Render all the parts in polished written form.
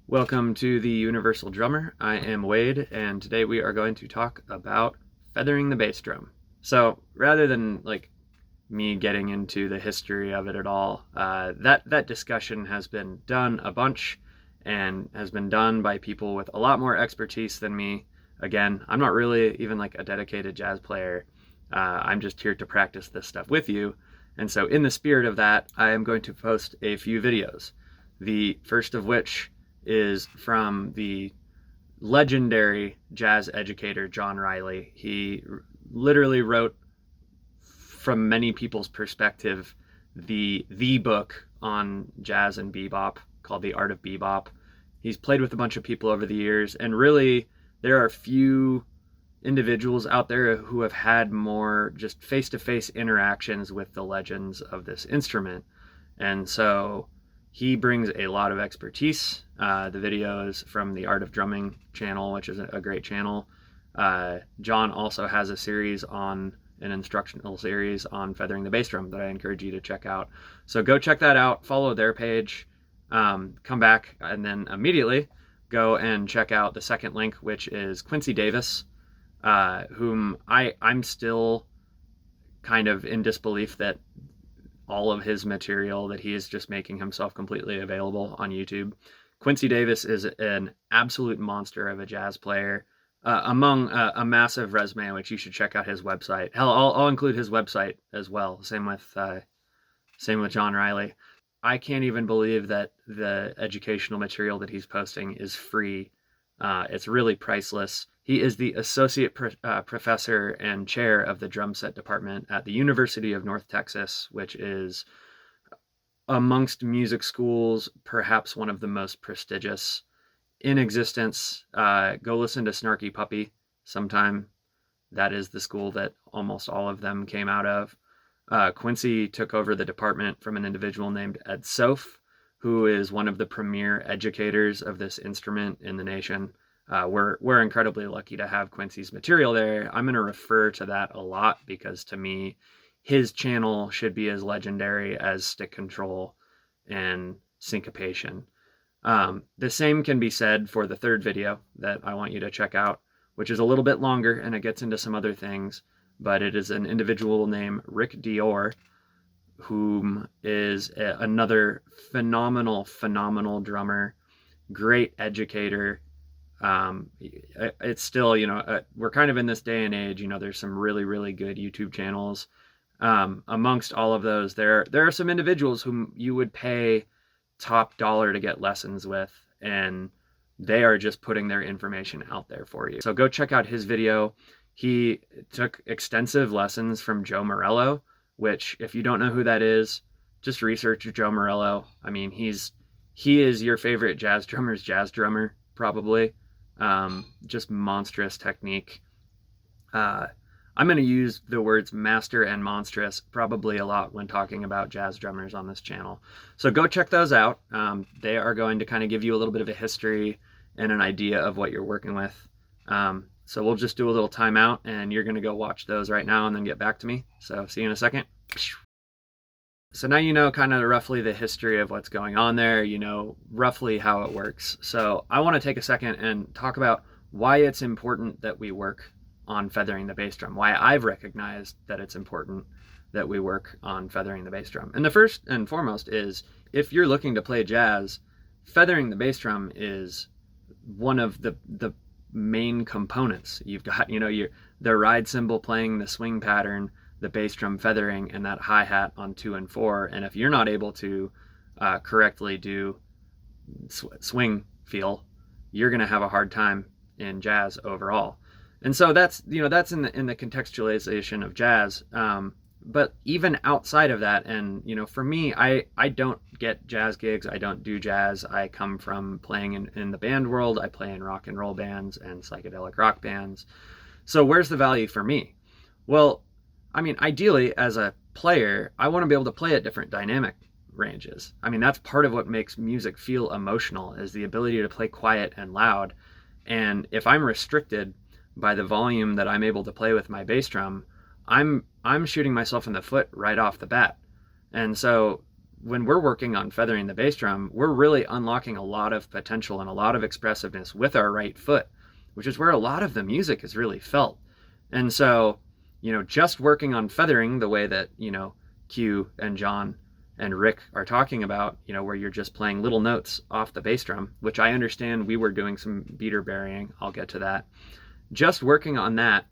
Welcome to the Universal Drummer. I am Wade, and today we are going to talk about feathering the bass drum. So rather than me getting into the history of it at all, that discussion has been done a bunch and has been done by people with a lot more expertise than me. Again, I'm not really even a dedicated jazz player. I'm just here to practice this stuff with you. And so in the spirit of that, I am going to post a few videos. The first of which is from the legendary jazz educator John Riley. He literally wrote, from many people's perspective, the book on jazz and bebop called The Art of Bebop. He's played with a bunch of people over the years, and really there are few individuals out there who have had more just face-to-face interactions with the legends of this instrument. And so he brings a lot of expertise. The videos from the Art of Drumming channel, which is a great channel. John also has an instructional series on feathering the bass drum that I encourage you to check out. So go check that out, follow their page, come back, and then immediately go and check out the second link, which is Quincy Davis, whom I'm still kind of in disbelief that all of his material, that he is just making himself completely available on YouTube. Quincy Davis is an absolute monster of a jazz player, among a massive resume, which you should check out his website. Hell, I'll include his website as well. Same with John Riley. I can't even believe that the educational material that he's posting is free. It's really priceless. He is the associate professor and chair of the drum set department at the University of North Texas, which is, amongst music schools, perhaps one of the most prestigious in existence. Go listen to Snarky Puppy sometime. That is the school that almost all of them came out of. Quincy took over the department from an individual named Ed Soph, who is one of the premier educators of this instrument in the nation. We're incredibly lucky to have Quincy's material there. I'm going to refer to that a lot because, to me, his channel should be as legendary as Stick Control and Syncopation. The same can be said for the third video that I want you to check out, which is a little bit longer and it gets into some other things, but it is an individual named Rick Dior, whom is another phenomenal drummer, great educator. It's still, we're kind of in this day and age, there's some really good YouTube channels. Amongst all of those, there are some individuals whom you would pay top dollar to get lessons with, and they are just putting their information out there for you. So go check out his video. He took extensive lessons from Joe Morello, which, if you don't know who that is, just research Joe Morello. I mean, he is your favorite jazz drummer's jazz drummer, probably. Just monstrous technique. I'm going to use the words master and monstrous probably a lot when talking about jazz drummers on this channel. So go check those out. They are going to kind of give you a little bit of a history and an idea of what you're working with. So we'll just do a little timeout, and you're going to go watch those right now and then get back to me. So see you in a second. So now you know kind of roughly the history of what's going on there, roughly how it works. So I want to take a second and talk about why it's important that we work on feathering the bass drum, why I've recognized that it's important that we work on feathering the bass drum. And the first and foremost is, if you're looking to play jazz, feathering the bass drum is one of the main components. You've got, the ride cymbal playing the swing pattern, the bass drum feathering, and that hi-hat on 2 and 4. And if you're not able to correctly do swing feel, you're going to have a hard time in jazz overall. And so that's in the contextualization of jazz. But even outside of that, and for me, I don't get jazz gigs. I don't do jazz. I come from playing in the band world. I play in rock and roll bands and psychedelic rock bands. So where's the value for me? Well, I mean, ideally, as a player, I want to be able to play at different dynamic ranges. I mean, that's part of what makes music feel emotional, is the ability to play quiet and loud. And if I'm restricted by the volume that I'm able to play with my bass drum, I'm shooting myself in the foot right off the bat. And so when we're working on feathering the bass drum, we're really unlocking a lot of potential and a lot of expressiveness with our right foot, which is where a lot of the music is really felt. And so, just working on feathering the way that, Q and John and Rick are talking about, where you're just playing little notes off the bass drum, which I understand we were doing some beater burying. I'll get to that. Just working on that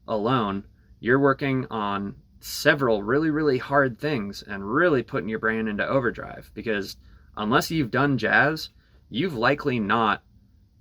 alone, you're working on several really, really hard things and really putting your brain into overdrive, because unless you've done jazz, you've likely not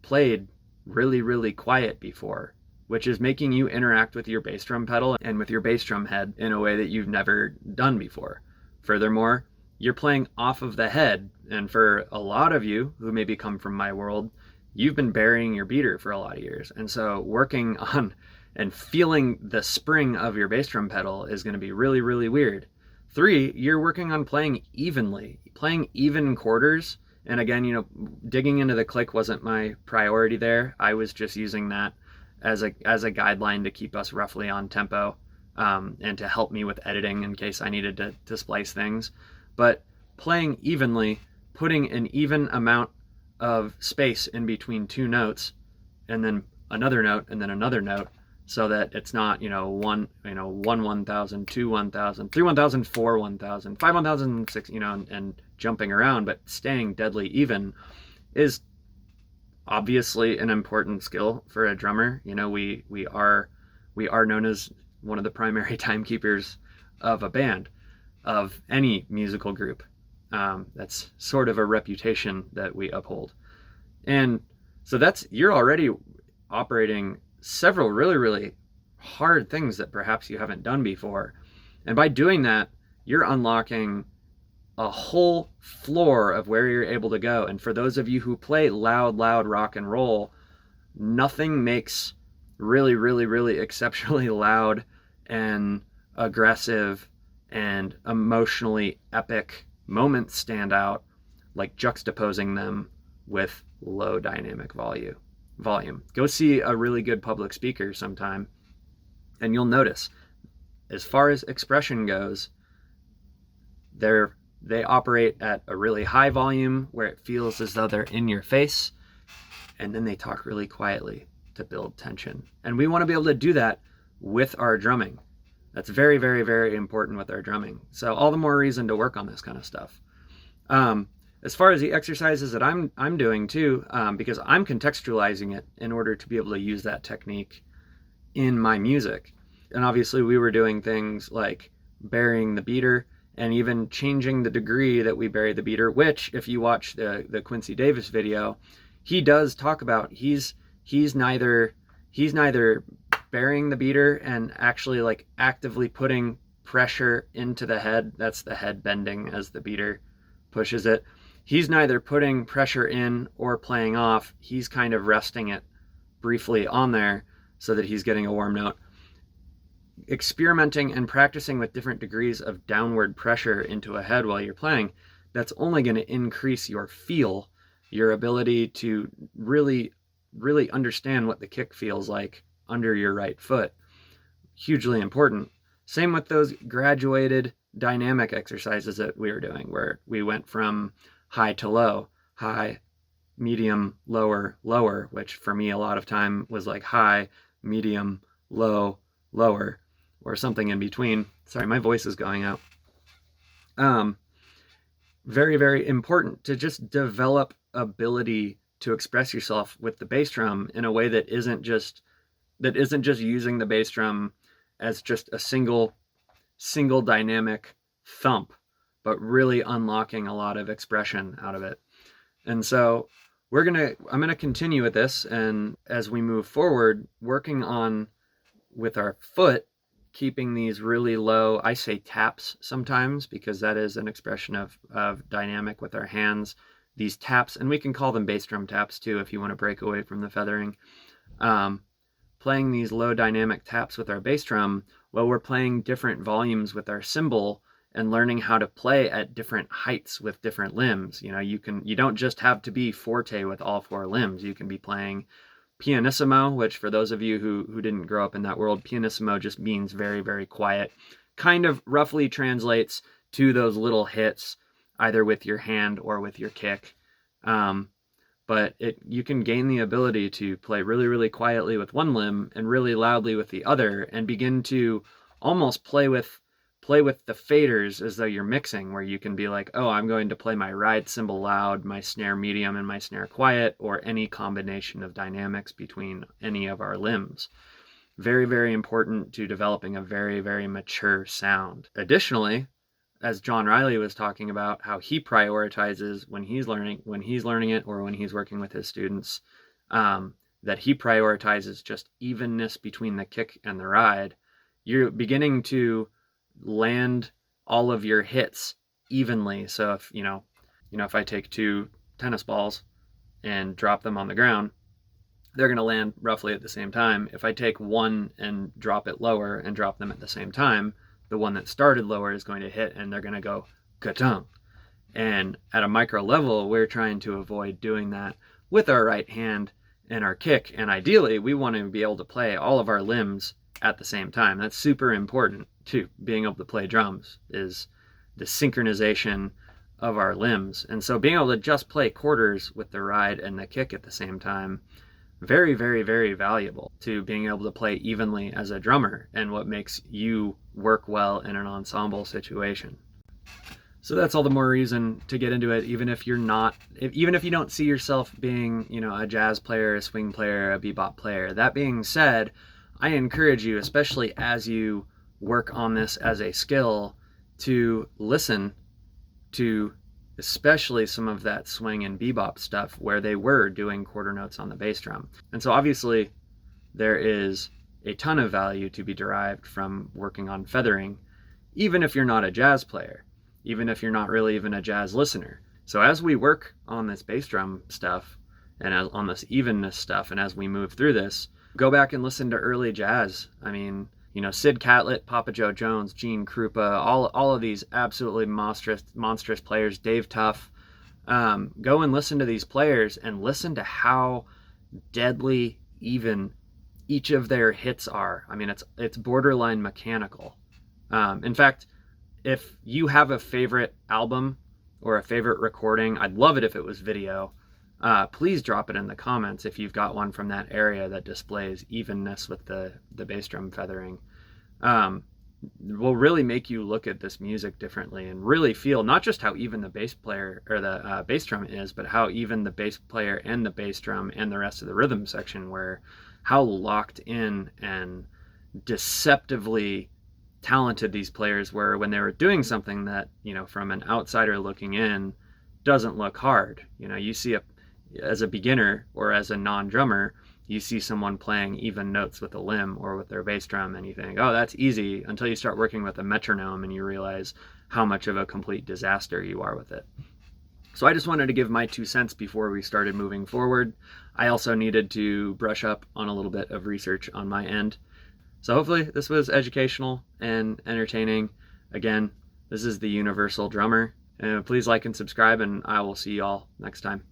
played really, really quiet before, which is making you interact with your bass drum pedal and with your bass drum head in a way that you've never done before. Furthermore, you're playing off of the head, and for a lot of you who maybe come from my world, you've been burying your beater for a lot of years. And so working on and feeling the spring of your bass drum pedal is going to be really, really weird. 3, you're working on playing evenly, playing even quarters. And again, digging into the click wasn't my priority there. I was just using that as a guideline to keep us roughly on tempo, and to help me with editing in case I needed to splice things. But playing evenly, putting an even amount of space in between 2 notes, and then another note, and then another note, so that it's not, 1 1,000, 2 1,000, 3 1,000, 4 1,000, 5 1,000, 6, and jumping around, but staying deadly even is obviously an important skill for a drummer. We are known as one of the primary timekeepers of a band, of any musical group. That's sort of a reputation that we uphold. And so you're already operating several really, really hard things that perhaps you haven't done before. And by doing that, you're unlocking a whole floor of where you're able to go. And for those of you who play loud rock and roll, nothing makes really, really, really exceptionally loud and aggressive and emotionally epic moments stand out like juxtaposing them with low dynamic volume. Go see a really good public speaker sometime, and you'll notice, as far as expression goes, they operate at a really high volume where it feels as though they're in your face, and then they talk really quietly to build tension. And we want to be able to do that with our drumming. That's very, very, very important with our drumming. So all the more reason to work on this kind of stuff. As far as the exercises that I'm doing too, because I'm contextualizing it in order to be able to use that technique in my music. And obviously we were doing things like burying the beater and even changing the degree that we bury the beater, which if you watch the Quincy Davis video, he does talk about he's neither burying the beater and actually like actively putting pressure into the head. That's the head bending as the beater pushes it. He's neither putting pressure in or playing off. He's kind of resting it briefly on there so that he's getting a warm note. Experimenting and practicing with different degrees of downward pressure into a head while you're playing, that's only going to increase your feel, your ability to really, really understand what the kick feels like under your right foot. Hugely important. Same with those graduated dynamic exercises that we were doing, where we went from high to low, high, medium, lower, lower, which for me a lot of time was like high, medium, low, lower, or something in between. Sorry, my voice is going out. Very, very important to just develop ability to express yourself with the bass drum in a way that isn't just using the bass drum as just a single dynamic thump, but really unlocking a lot of expression out of it. And so I'm gonna continue with this, and as we move forward, working on with our foot, keeping these really low, I say taps sometimes, because that is an expression of dynamic with our hands. These taps, and we can call them bass drum taps too if you want to break away from the feathering. Playing these low dynamic taps with our bass drum while we're playing different volumes with our cymbal, and learning how to play at different heights with different limbs. You don't just have to be forte with all 4 limbs. You can be playing pianissimo, which for those of you who didn't grow up in that world, pianissimo just means very, very quiet. Kind of roughly translates to those little hits either with your hand or with your kick. But you can gain the ability to play really, really quietly with one limb and really loudly with the other, and begin to almost play with the faders as though you're mixing, where you can be like, oh, I'm going to play my ride cymbal loud, my snare medium, and my snare quiet, or any combination of dynamics between any of our limbs. Very, very important to developing a very, very mature sound. Additionally, as John Riley was talking about, how he prioritizes when he's learning it, or when he's working with his students, that he prioritizes just evenness between the kick and the ride. You're beginning to land all of your hits evenly. So if if I take 2 tennis balls and drop them on the ground, they're going to land roughly at the same time. If I take one and drop it lower and drop them at the same time, the one that started lower is going to hit, and they're going to go ka-tung. And at a micro level, we're trying to avoid doing that with our right hand and our kick. And ideally, we want to be able to play all of our limbs at the same time. That's super important to being able to play drums, is the synchronization of our limbs. And so being able to just play quarters with the ride and the kick at the same time, very, very, very valuable to being able to play evenly as a drummer, and what makes you work well in an ensemble situation. So that's all the more reason to get into it, even if you don't see yourself being, a jazz player, a swing player, a bebop player. That being said, I encourage you, especially as you work on this as a skill, to listen to especially some of that swing and bebop stuff where they were doing quarter notes on the bass drum. And so obviously there is a ton of value to be derived from working on feathering, even if you're not a jazz player, even if you're not really even a jazz listener. So as we work on this bass drum stuff and on this evenness stuff, and as we move through this, go back and listen to early jazz. I mean, Sid Catlett, Papa Joe Jones, Gene Krupa, all of these absolutely monstrous players, Dave Tuff. Go and listen to these players and listen to how deadly even each of their hits are. I mean, it's borderline mechanical. In fact, if you have a favorite album or a favorite recording, I'd love it if it was video. Please drop it in the comments if you've got one from that area that displays evenness with the bass drum feathering. Will really make you look at this music differently and really feel not just how even the bass player or the bass drum is, but how even the bass player and the bass drum and the rest of the rhythm section were, how locked in and deceptively talented these players were when they were doing something that, from an outsider looking in, doesn't look hard. You see as a beginner or as a non-drummer, you see someone playing even notes with a limb or with their bass drum, and you think, oh, that's easy, until you start working with a metronome and you realize how much of a complete disaster you are with it. So I just wanted to give my 2 cents before we started moving forward. I also needed to brush up on a little bit of research on my end. So hopefully this was educational and entertaining. Again, this is the Universal Drummer. Please like and subscribe, and I will see you all next time.